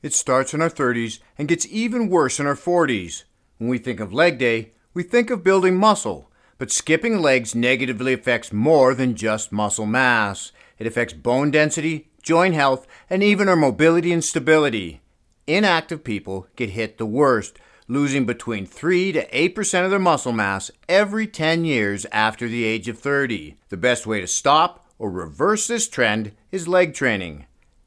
It starts in our 30s and gets even worse in our 40s. When we think of leg day, we think of building muscle, but skipping legs negatively affects more than just muscle mass. It affects bone density, joint health, and even our mobility and stability. Inactive people get hit the worst, losing between 3 to 8% of their muscle mass every 10 years after the age of 30. The best way to stop or reverse this trend is leg training.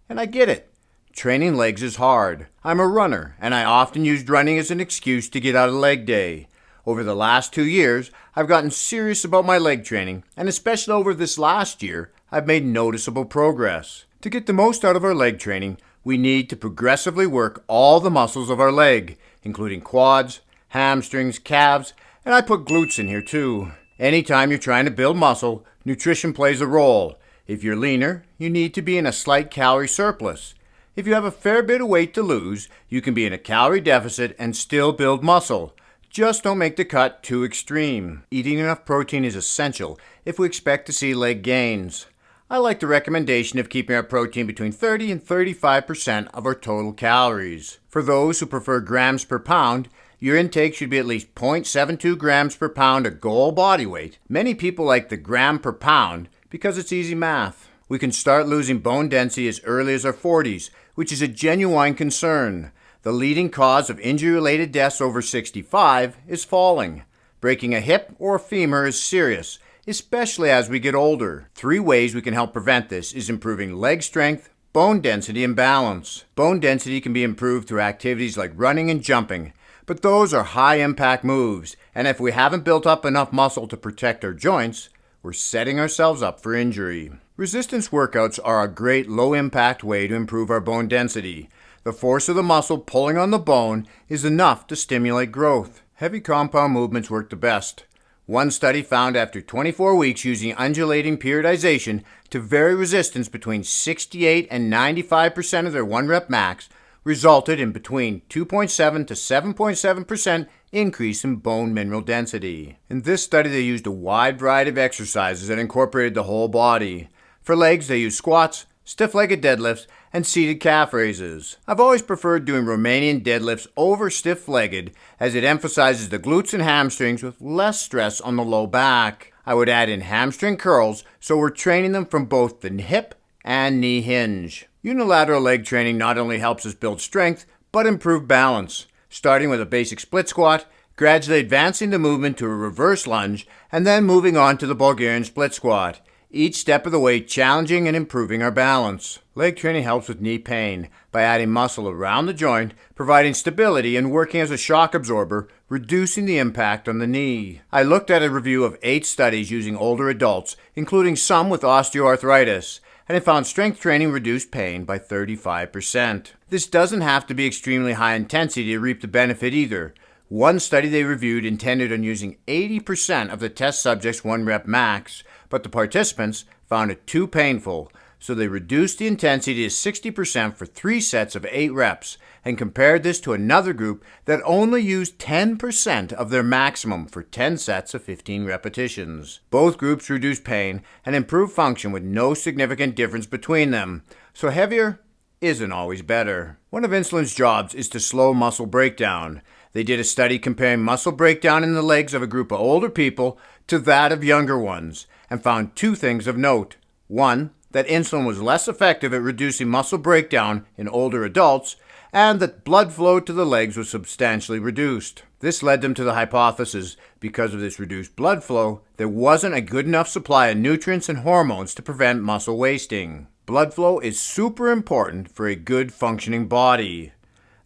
And I get it. Training legs is hard. I'm a runner, and I often used running as an excuse to get out of leg day. Over the last 2 years, I've gotten serious about my leg training, and especially over this last year, I've made noticeable progress. To get the most out of our leg training, we need to progressively work all the muscles of our leg, including quads, hamstrings, calves, and I put glutes in here too. Anytime you're trying to build muscle, nutrition plays a role. If you're leaner, you need to be in a slight calorie surplus. If you have a fair bit of weight to lose, you can be in a calorie deficit and still build muscle. Just don't make the cut too extreme. Eating enough protein is essential if we expect to see leg gains. I like the recommendation of keeping our protein between 30 and 35% of our total calories. For those who prefer grams per pound, your intake should be at least 0.72 grams per pound of goal body weight. Many people like the gram per pound because it's easy math. We can start losing bone density as early as our 40s, which is a genuine concern. The leading cause of injury-related deaths over 65 is falling. Breaking a hip or a femur is serious, especially as we get older. 3 ways we can help prevent this is improving leg strength, bone density, and balance. Bone density can be improved through activities like running and jumping, but those are high-impact moves, and if we haven't built up enough muscle to protect our joints, we're setting ourselves up for injury. Resistance workouts are a great low-impact way to improve our bone density. The force of the muscle pulling on the bone is enough to stimulate growth. Heavy compound movements work the best. One study found after 24 weeks using undulating periodization to vary resistance between 68 and 95% of their 1-rep max resulted in between 2.7 to 7.7% increase in bone mineral density. In this study, they used a wide variety of exercises that incorporated the whole body. For legs, they used squats, stiff-legged deadlifts, and seated calf raises. I've always preferred doing Romanian deadlifts over stiff-legged as it emphasizes the glutes and hamstrings with less stress on the low back. I would add in hamstring curls, so we're training them from both the hip and knee hinge. Unilateral leg training not only helps us build strength, but improve balance, starting with a basic split squat, gradually advancing the movement to a reverse lunge, and then moving on to the Bulgarian split squat. Each step of the way challenging and improving our balance. Leg training helps with knee pain by adding muscle around the joint, providing stability, and working as a shock absorber, reducing the impact on the knee. I looked at a review of 8 studies using older adults, including some with osteoarthritis, and it found strength training reduced pain by 35%. This doesn't have to be extremely high intensity to reap the benefit either. One study they reviewed intended on using 80% of the test subject's 1-rep max, but the participants found it too painful, so they reduced the intensity to 60% for 3 sets of 8 reps and compared this to another group that only used 10% of their maximum for 10 sets of 15 repetitions. Both groups reduced pain and improved function with no significant difference between them, so heavier isn't always better. One of insulin's jobs is to slow muscle breakdown. They did a study comparing muscle breakdown in the legs of a group of older people to that of younger ones, and found 2 things of note. 1, that insulin was less effective at reducing muscle breakdown in older adults, and that blood flow to the legs was substantially reduced. This led them to the hypothesis, because of this reduced blood flow, there wasn't a good enough supply of nutrients and hormones to prevent muscle wasting. Blood flow is super important for a good functioning body.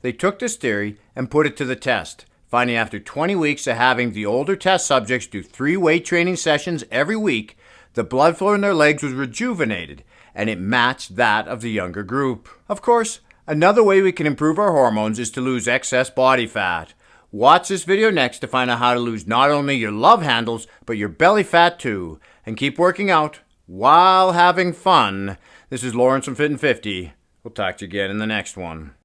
They took this theory and put it to the test, finding after 20 weeks of having the older test subjects do 3 weight training sessions every week, the blood flow in their legs was rejuvenated, and it matched that of the younger group. Of course, another way we can improve our hormones is to lose excess body fat. Watch this video next to find out how to lose not only your love handles, but your belly fat too, and keep working out while having fun. This is Lawrence from Fit and 50. We'll talk to you again in the next one.